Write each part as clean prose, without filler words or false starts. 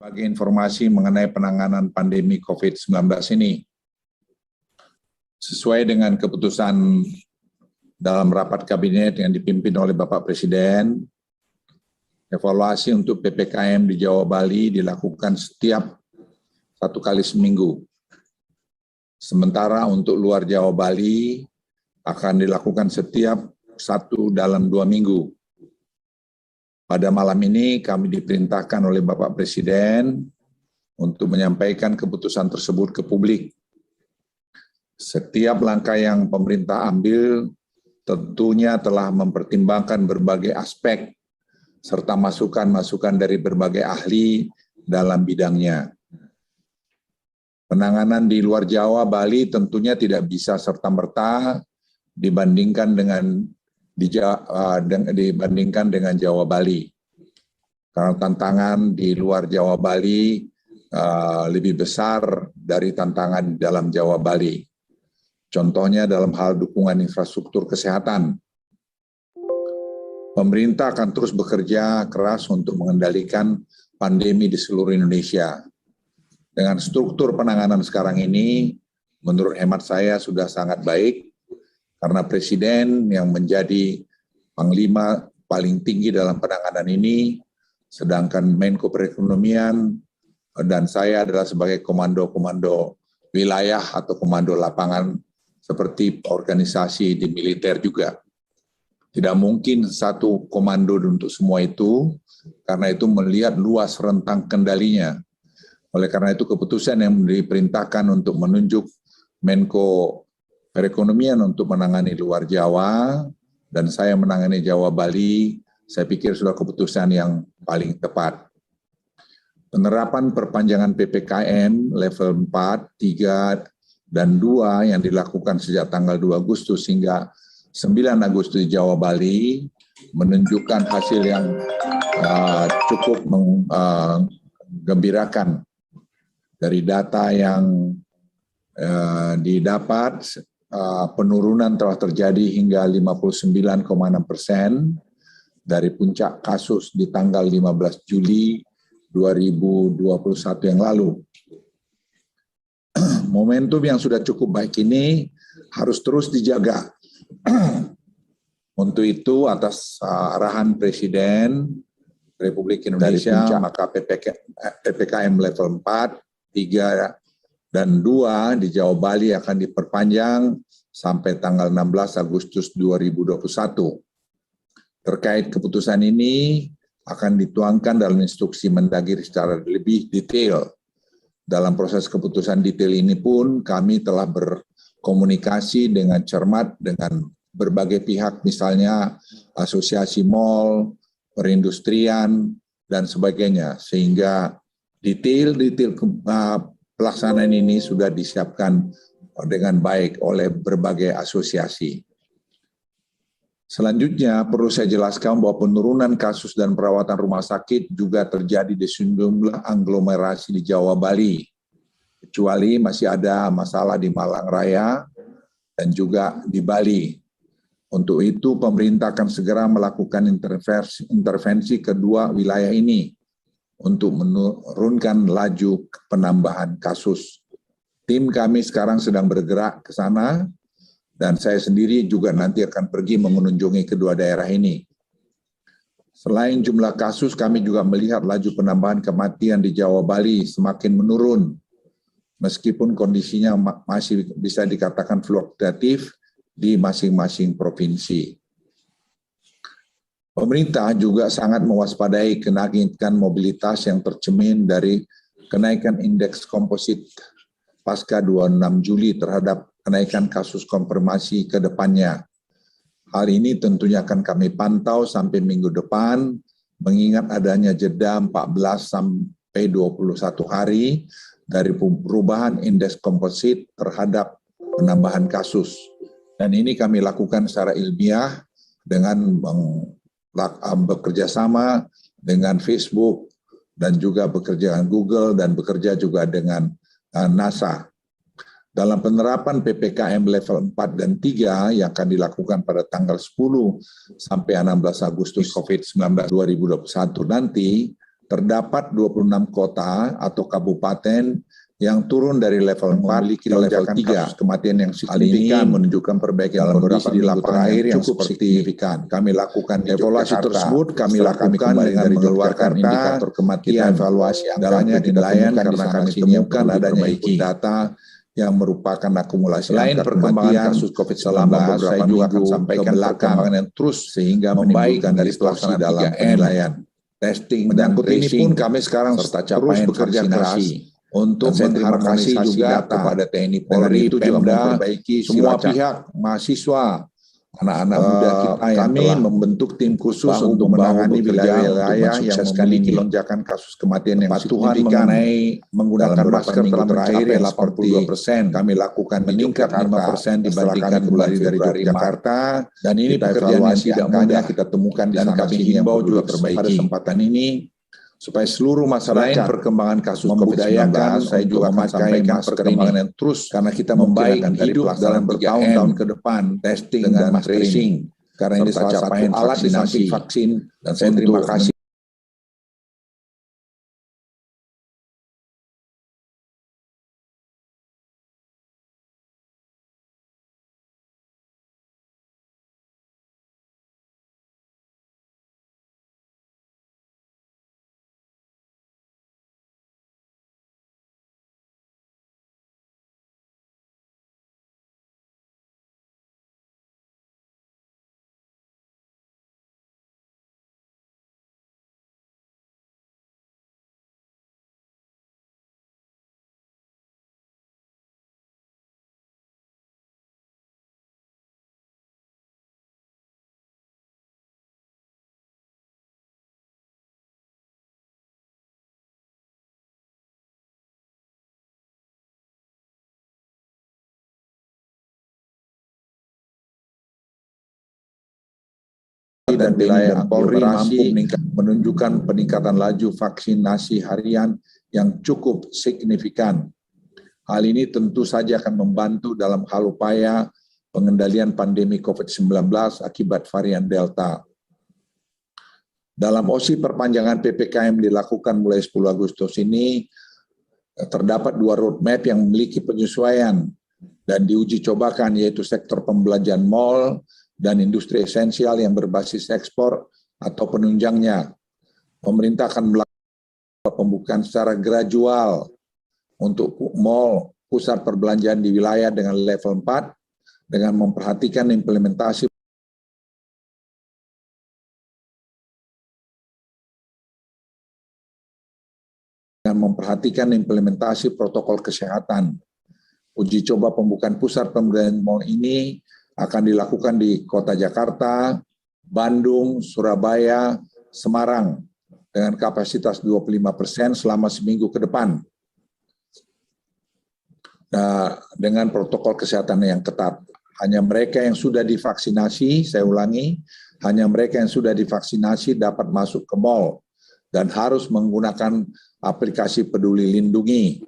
Bagi informasi mengenai penanganan pandemi COVID-19 ini. Sesuai dengan keputusan dalam rapat kabinet yang dipimpin oleh Bapak Presiden, evaluasi untuk PPKM di Jawa Bali dilakukan setiap 1 kali seminggu. Sementara untuk luar Jawa Bali akan dilakukan setiap 1 dalam 2 minggu. Pada malam ini kami diperintahkan oleh Bapak Presiden untuk menyampaikan keputusan tersebut ke publik. Setiap langkah yang pemerintah ambil tentunya telah mempertimbangkan berbagai aspek serta masukan-masukan dari berbagai ahli dalam bidangnya. Penanganan di luar Jawa, Bali tentunya tidak bisa serta-merta dibandingkan dengan Jawa Bali. Karena tantangan di luar Jawa Bali lebih besar dari tantangan di dalam Jawa Bali. Contohnya dalam hal dukungan infrastruktur kesehatan. Pemerintah akan terus bekerja keras untuk mengendalikan pandemi di seluruh Indonesia. Dengan struktur penanganan sekarang ini, menurut hemat saya sudah sangat baik, karena Presiden yang menjadi Panglima paling tinggi dalam penanganan ini, sedangkan Menko Perekonomian dan saya adalah sebagai komando-komando wilayah atau komando lapangan seperti organisasi di militer juga. Tidak mungkin satu komando untuk semua itu, karena itu melihat luas rentang kendalinya. Oleh karena itu keputusan yang diperintahkan untuk menunjuk Menko Perekonomian untuk menangani luar Jawa, dan saya menangani Jawa Bali, saya pikir sudah keputusan yang paling tepat. Penerapan perpanjangan PPKM level 4, 3, dan 2 yang dilakukan sejak tanggal 2 Agustus hingga 9 Agustus di Jawa Bali menunjukkan hasil yang cukup menggembirakan. Dari data yang didapat, penurunan telah terjadi hingga 59,6% dari puncak kasus di tanggal 15 Juli 2021 yang lalu. Momentum yang sudah cukup baik ini harus terus dijaga. Untuk itu, atas arahan Presiden Republik Indonesia, maka PPKM level 4, 3, dan 2 di Jawa Bali akan diperpanjang sampai tanggal 16 Agustus 2021. Terkait keputusan ini akan dituangkan dalam instruksi Mendagri secara lebih detail. Dalam proses keputusan detail ini pun kami telah berkomunikasi dengan cermat dengan berbagai pihak, misalnya asosiasi mal, perindustrian, dan sebagainya, sehingga detail-detail pelaksanaan ini sudah disiapkan dengan baik oleh berbagai asosiasi. Selanjutnya perlu saya jelaskan bahwa penurunan kasus dan perawatan rumah sakit juga terjadi di sejumlah aglomerasi di Jawa Bali, kecuali masih ada masalah di Malang Raya dan juga di Bali. Untuk itu pemerintah akan segera melakukan intervensi kedua wilayah ini untuk menurunkan laju penambahan kasus. Tim kami sekarang sedang bergerak ke sana, dan saya sendiri juga nanti akan pergi mengunjungi kedua daerah ini. Selain jumlah kasus, kami juga melihat laju penambahan kematian di Jawa Bali semakin menurun, meskipun kondisinya masih bisa dikatakan fluktuatif di masing-masing provinsi. Pemerintah juga sangat mewaspadai kenaikan mobilitas yang tercermin dari kenaikan indeks komposit pasca 26 Juli terhadap kenaikan kasus konfirmasi ke depannya. Hal ini tentunya akan kami pantau sampai minggu depan, mengingat adanya jeda 14 sampai 21 hari dari perubahan indeks komposit terhadap penambahan kasus. Dan ini kami lakukan secara ilmiah dengan bekerja sama dengan Facebook dan juga bekerja dengan Google dan bekerja juga dengan NASA. Dalam penerapan PPKM level 4 dan 3 yang akan dilakukan pada tanggal 10 sampai 16 Agustus COVID-19 2021 nanti, terdapat 26 kota atau kabupaten yang turun dari level 4 memiliki level 3 kematian yang signifikan, menunjukkan perbaikan dalam beberapa minggu terakhir yang cukup signifikan. Kami lakukan evaluasi tersebut, kami lakukan dengan mengeluarkan indikator kematian, evaluasi angkanya dinilaikan karena kami temukan adanya input data yang merupakan akumulasi angka perkembangan kasus COVID-19. Saya juga akan sampaikan perkembangan yang terus sehingga membaik dari situasi dalam penilaian. Testing dan tracing, kami sekarang terus bekerja keras untuk mengharmonisasi juga kepada TNI Polri, Pemda, memperbaiki semua pihak, mahasiswa, anak-anak muda kita yang telah membentuk tim khusus untuk menangani wilayah-wilayah yang memiliki lonjakan kasus kematian yang signifikan mengenai menggunakan masker telah terakhir yang 82%. Kami lakukan meningkat 5% dibandingkan kembali dari Jakarta, dan ini pekerjaan yang tidak mudah kita temukan dan kami himbau juga pada kesempatan ini supaya seluruh masyarakat perkembangan kasus COVID-19, saya juga akan sampaikan perkembangan yang terus karena kita membaik hidup dalam bertahun-tahun ke depan, testing dan tracing, karena ini salah satu alat di samping vaksin, dan saya terima kasih. Dan wilayah Polri mampu menunjukkan peningkatan laju vaksinasi harian yang cukup signifikan. Hal ini tentu saja akan membantu dalam hal upaya pengendalian pandemi COVID-19 akibat varian Delta. Dalam OSI perpanjangan PPKM dilakukan mulai 10 Agustus ini, terdapat 2 roadmap yang memiliki penyesuaian dan diuji cobakan, yaitu sektor pembelanjaan mal dan industri esensial yang berbasis ekspor atau penunjangnya. Pemerintah akan melakukan pembukaan secara gradual untuk mal, pusat perbelanjaan di wilayah dengan level 4, dengan memperhatikan implementasi protokol kesehatan. Uji coba pembukaan pusat perbelanjaan mal ini akan dilakukan di Kota Jakarta, Bandung, Surabaya, Semarang dengan kapasitas 25% selama seminggu ke depan. Nah, dengan protokol kesehatan yang ketat. Hanya mereka yang sudah divaksinasi, saya ulangi, hanya mereka yang sudah divaksinasi dapat masuk ke mal dan harus menggunakan aplikasi Peduli Lindungi.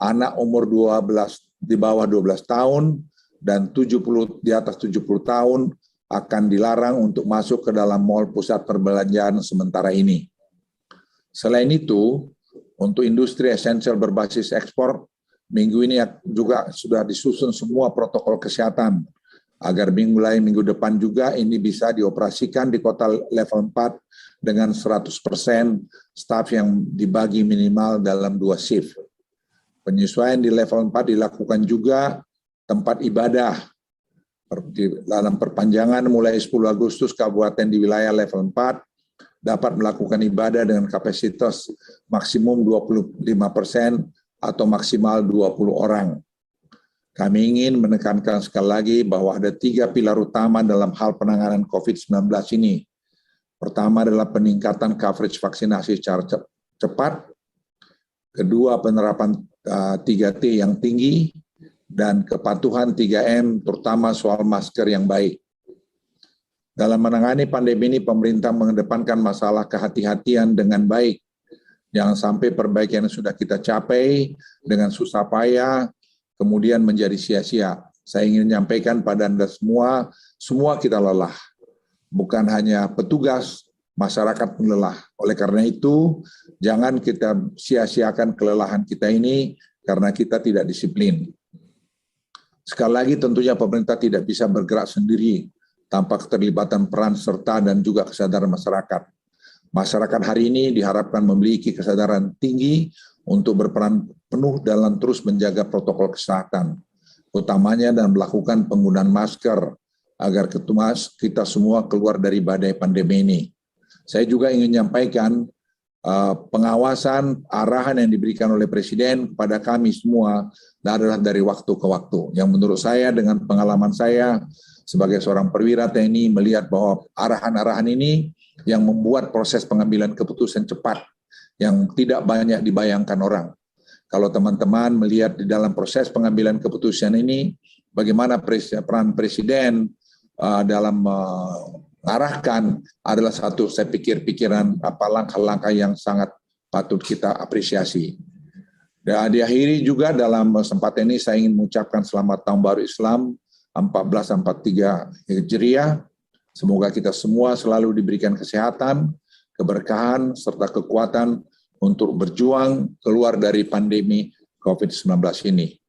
Anak umur 12 di bawah 12 tahun dan 70 di atas 70 tahun akan dilarang untuk masuk ke dalam mal pusat perbelanjaan sementara ini. Selain itu, untuk industri esensial berbasis ekspor, minggu ini juga sudah disusun semua protokol kesehatan agar mulai minggu depan juga ini bisa dioperasikan di kota level 4 dengan 100% staf yang dibagi minimal dalam 2 shift. Penyesuaian di level 4 dilakukan juga tempat ibadah. Dalam perpanjangan mulai 10 Agustus, kabupaten di wilayah level 4 dapat melakukan ibadah dengan kapasitas maksimum 25% atau maksimal 20 orang. Kami ingin menekankan sekali lagi bahwa ada 3 pilar utama dalam hal penanganan COVID-19 ini. Pertama adalah peningkatan coverage vaksinasi secara cepat. Kedua, penerapan 3T yang tinggi. Dan kepatuhan 3M, terutama soal masker yang baik. Dalam menangani pandemi ini, pemerintah mengedepankan masalah kehati-hatian dengan baik. Jangan sampai perbaikan yang sudah kita capai dengan susah payah, kemudian menjadi sia-sia. Saya ingin menyampaikan pada Anda semua kita lelah. Bukan hanya petugas, masyarakat lelah. Oleh karena itu, jangan kita sia-siakan kelelahan kita ini karena kita tidak disiplin. Sekali lagi tentunya pemerintah tidak bisa bergerak sendiri tanpa keterlibatan peran serta dan juga kesadaran masyarakat. Masyarakat hari ini diharapkan memiliki kesadaran tinggi untuk berperan penuh dalam terus menjaga protokol kesehatan, utamanya dan melakukan penggunaan masker agar kita semua keluar dari badai pandemi ini. Saya juga ingin menyampaikan pengawasan arahan yang diberikan oleh Presiden kepada kami semua adalah dari waktu ke waktu. Yang menurut saya dengan pengalaman saya sebagai seorang perwira TNI melihat bahwa arahan-arahan ini yang membuat proses pengambilan keputusan cepat yang tidak banyak dibayangkan orang. Kalau teman-teman melihat di dalam proses pengambilan keputusan ini, bagaimana peran Presiden dalam mengarahkan adalah satu saya pikir pikiran langkah-langkah yang sangat patut kita apresiasi. Dan diakhiri juga dalam kesempatan ini saya ingin mengucapkan selamat tahun baru Islam 1443 Hijriah. Semoga kita semua selalu diberikan kesehatan, keberkahan, serta kekuatan untuk berjuang keluar dari pandemi COVID-19 ini.